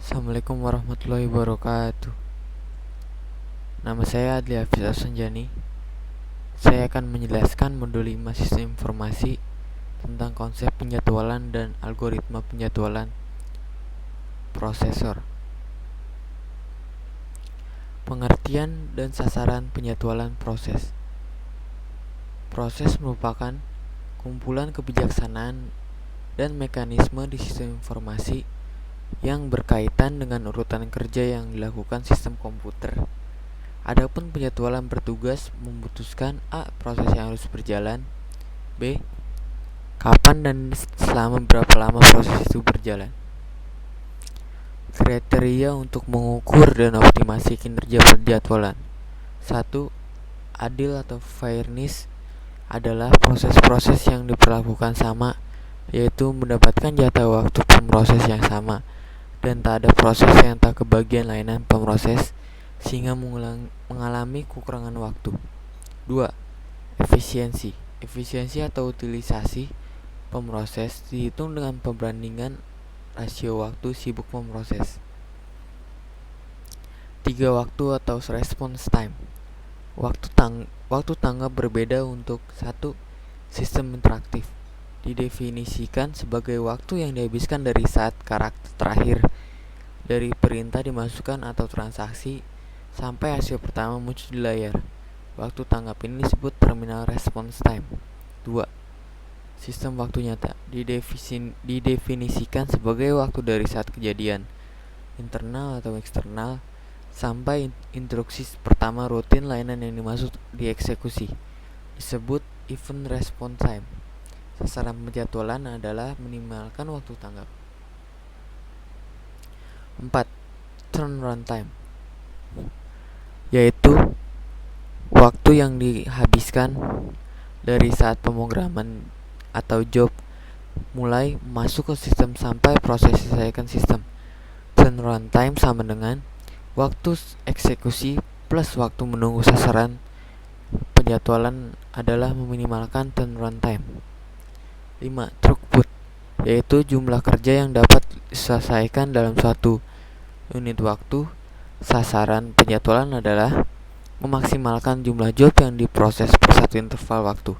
Assalamualaikum warahmatullahi wabarakatuh. Nama saya Adli Hafiz Arsanjani. Saya akan menjelaskan modul 5 sistem informasi tentang konsep penjadwalan dan algoritma penjadwalan prosesor. Pengertian dan sasaran penjadwalan proses. Proses merupakan kumpulan kebijaksanaan dan mekanisme di sistem informasi yang berkaitan dengan urutan kerja yang dilakukan sistem komputer. Adapun penjadwalan bertugas memutuskan A. Proses yang harus berjalan, B. Kapan dan selama berapa lama proses itu berjalan. Kriteria untuk mengukur dan optimasi kinerja penjadwalan. 1. Adil atau fairness adalah proses-proses yang diperlakukan sama, yaitu mendapatkan jatah waktu pemroses yang sama dan tak ada proses yang tak kebagian layanan pemroses sehingga mengalami kekurangan waktu. 2. Efisiensi. Efisiensi atau utilisasi pemroses dihitung dengan perbandingan rasio waktu sibuk pemroses. 3. Waktu atau response time. Waktu tanggap berbeda untuk 1. Sistem interaktif. Didefinisikan sebagai waktu yang dihabiskan dari saat karakter terakhir dari perintah dimasukkan atau transaksi sampai hasil pertama muncul di layar. Waktu tanggap ini disebut terminal response time. 2. Sistem waktu nyata. Didefinisikan sebagai waktu dari saat kejadian internal atau eksternal sampai instruksi pertama rutin layanan yang dimaksud dieksekusi. Disebut event response time. Sasaran penjadwalan adalah minimalkan waktu tanggap. 4. Turnaround time, yaitu waktu yang dihabiskan dari saat pemrograman atau job mulai masuk ke sistem sampai proses diselesaikan sistem. Turnaround time sama dengan waktu eksekusi plus waktu menunggu. Sasaran penjadwalan adalah meminimalkan turnaround time. 5. Throughput, yaitu jumlah kerja yang dapat diselesaikan dalam suatu unit waktu. Sasaran penjadwalan adalah memaksimalkan jumlah job yang diproses per satu interval waktu.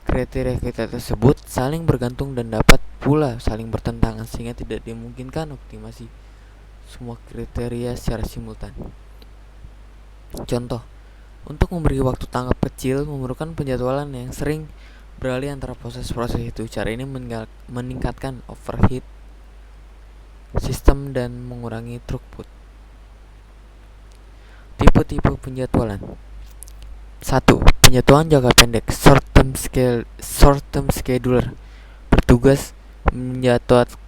Kriteria tersebut saling bergantung dan dapat pula saling bertentangan sehingga tidak dimungkinkan optimasi semua kriteria secara simultan. Contoh, untuk memberi waktu tanggap kecil memerlukan penjadwalan yang sering beralih antara proses-proses itu. Cara ini meningkatkan overhead sistem dan mengurangi throughput. Tipe-tipe penjadwalan. 1. Penjadwalan jangka pendek, short term scheduler, bertugas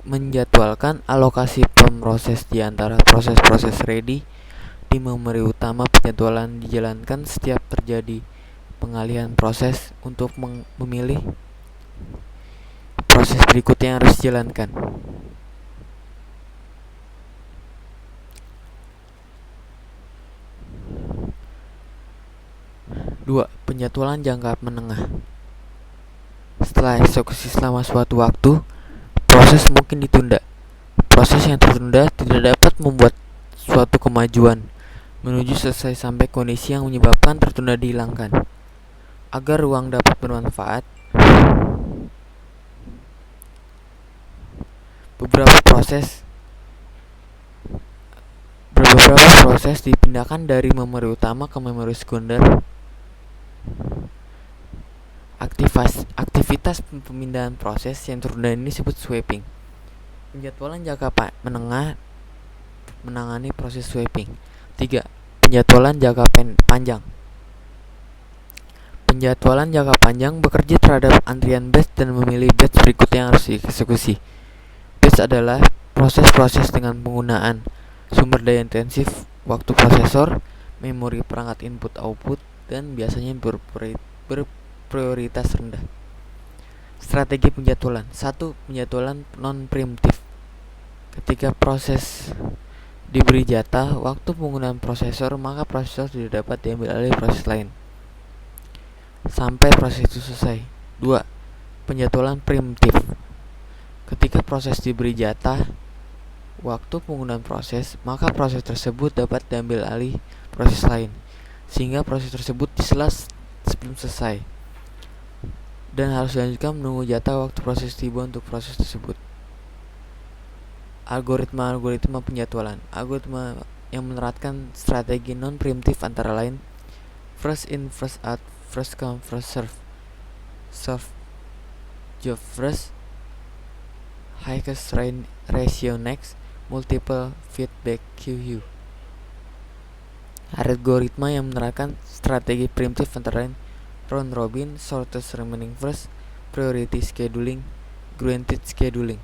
menjadwalkan alokasi pemroses di antara proses-proses ready di memori utama. Penjadwalan dijalankan setiap terjadi pengalihan proses untuk memilih proses berikutnya yang harus dijalankan. 2. Penjadwalan jangka menengah. Setelah eksekusi selama suatu waktu, proses mungkin ditunda. Proses yang tertunda tidak dapat membuat suatu kemajuan menuju selesai sampai kondisi yang menyebabkan tertunda dihilangkan. Agar ruang dapat bermanfaat, beberapa proses dipindahkan dari memori utama ke memori sekunder. Aktivitas pemindahan proses yang tertunda ini disebut swapping. Penjadwalan jangka menengah menangani proses swapping. 3. Penjadwalan jangka panjang. Penjadwalan jangka panjang bekerja terhadap antrian batch dan memilih batch berikutnya yang harus dieksekusi. Batch adalah proses-proses dengan penggunaan sumber daya intensif, waktu prosesor, memori perangkat input-output, dan biasanya berprioritas rendah. Strategi penjadwalan. 1. Penjadwalan non-preemptif. Ketika proses diberi jatah waktu penggunaan prosesor, maka prosesor tidak dapat diambil alih proses lain sampai proses itu selesai. 2. Penjadwalan preemptif. Ketika proses diberi jatah waktu penggunaan proses, maka proses tersebut dapat diambil alih proses lain, sehingga proses tersebut disela sebelum selesai dan harus dilanjutkan menunggu jatah waktu proses tiba untuk proses tersebut. Algoritma penjadwalan. Algoritma yang menerapkan strategi non-preemptif antara lain first in, first out, first come, first serve, solve job first, highest ratio next, multiple feedback queue. Algoritma yang menerapkan strategi preemptif antara lain round robin, shortest remaining first, priority scheduling, granted scheduling.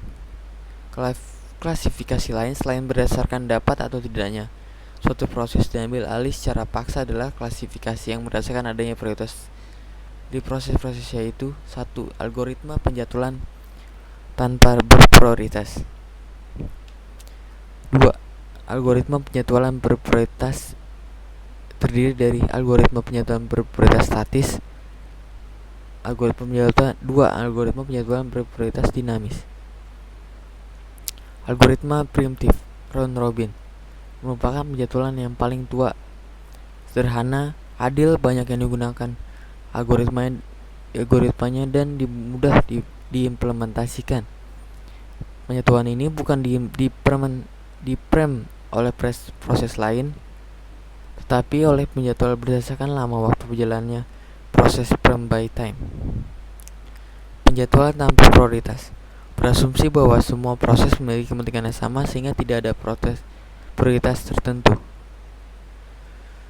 Klasifikasi lain selain berdasarkan dapat atau tidaknya suatu proses diambil alih secara paksa adalah klasifikasi yang berdasarkan adanya prioritas di proses-proses, yaitu 1. Algoritma penjadwalan tanpa berprioritas. 2. Algoritma penjadwalan berprioritas terdiri dari algoritma penjadwalan berprioritas statis, algoritma penjadwalan berprioritas dinamis. Algoritma preemptif round robin merupakan penjadwalan yang paling tua, sederhana, adil, banyak yang digunakan algoritmanya dan mudah diimplementasikan. Penjadwalan ini bukan diprem oleh proses lain, tetapi oleh penjadwal berdasarkan lama waktu berjalannya proses prem by time. Penjadwalan tanpa prioritas berasumsi bahwa semua proses memiliki kepentingan yang sama sehingga tidak ada prioritas tertentu.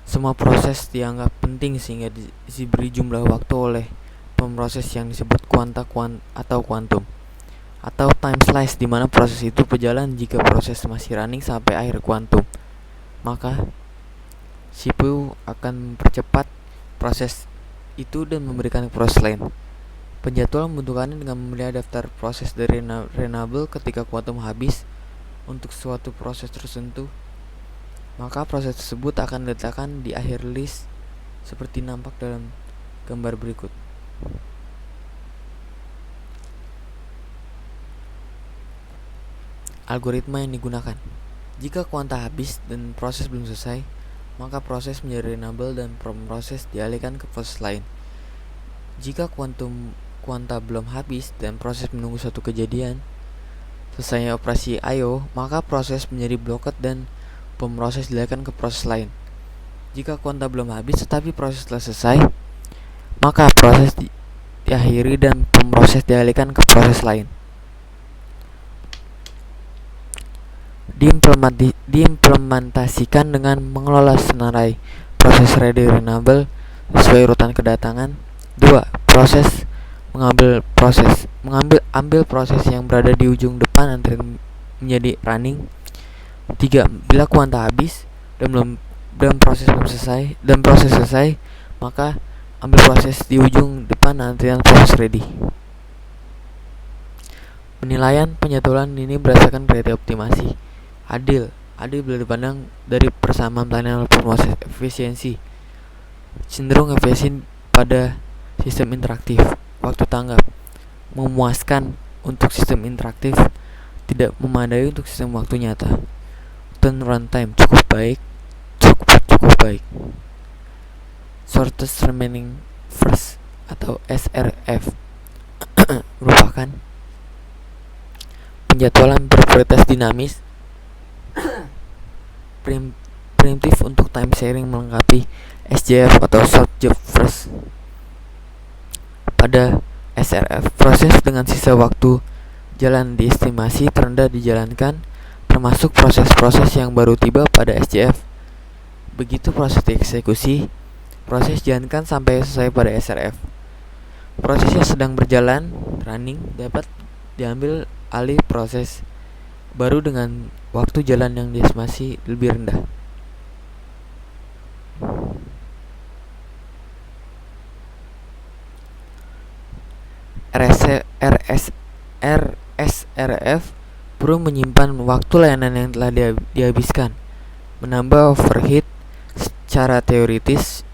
Semua proses dianggap penting sehingga diberi jumlah waktu oleh pemroses yang disebut atau kuantum, atau time slice, di mana proses itu berjalan jika proses masih running sampai akhir kuantum. Maka CPU akan mempercepat proses itu dan memberikan proses lain. Penjadwalan membentukannya dengan memelihara daftar proses dari renable ketika kuantum habis untuk suatu proses tertentu. Maka proses tersebut akan diletakkan di akhir list seperti nampak dalam gambar berikut. Algoritma yang digunakan. Jika kuanta habis dan proses belum selesai, maka proses menjadi renable dan proses dialihkan ke proses lain. Jika kuanta belum habis dan proses menunggu suatu kejadian selesainya operasi I/O, maka proses menjadi blocked dan pemroses dialihkan ke proses lain. Jika kuanta belum habis tetapi proses telah selesai, maka proses diakhiri dan pemroses dialihkan ke proses lain. Diimplementasikan dengan mengelola senarai proses ready renable sesuai urutan kedatangan. 2. Mengambil proses yang berada di ujung depan antrian menjadi running. 3. Bila kuanta habis dan proses selesai, maka ambil proses di ujung depan antrian proses ready. Penilaian penjadwalan ini berdasarkan kriteria optimasi. Adil bila dipandang dari persamaan pelayanan proses efisiensi, cenderung efisien pada sistem interaktif. Waktu tanggap memuaskan untuk sistem interaktif, tidak memadai untuk sistem waktu nyata. Turnaround time cukup baik. Shortest remaining first atau SRF merupakan penjadwalan berprioritas dinamis primitif untuk time sharing melengkapi SJF atau short job first. Pada SRF, proses dengan sisa waktu jalan diestimasi terendah dijalankan, termasuk proses-proses yang baru tiba pada SJF. Begitu proses dieksekusi, proses jalankan sampai selesai pada SRF. Proses yang sedang berjalan, running, dapat diambil alih proses baru dengan waktu jalan yang diestimasi lebih rendah. RSRF perlu menyimpan waktu layanan yang telah dihabiskan, menambah overhead secara teoritis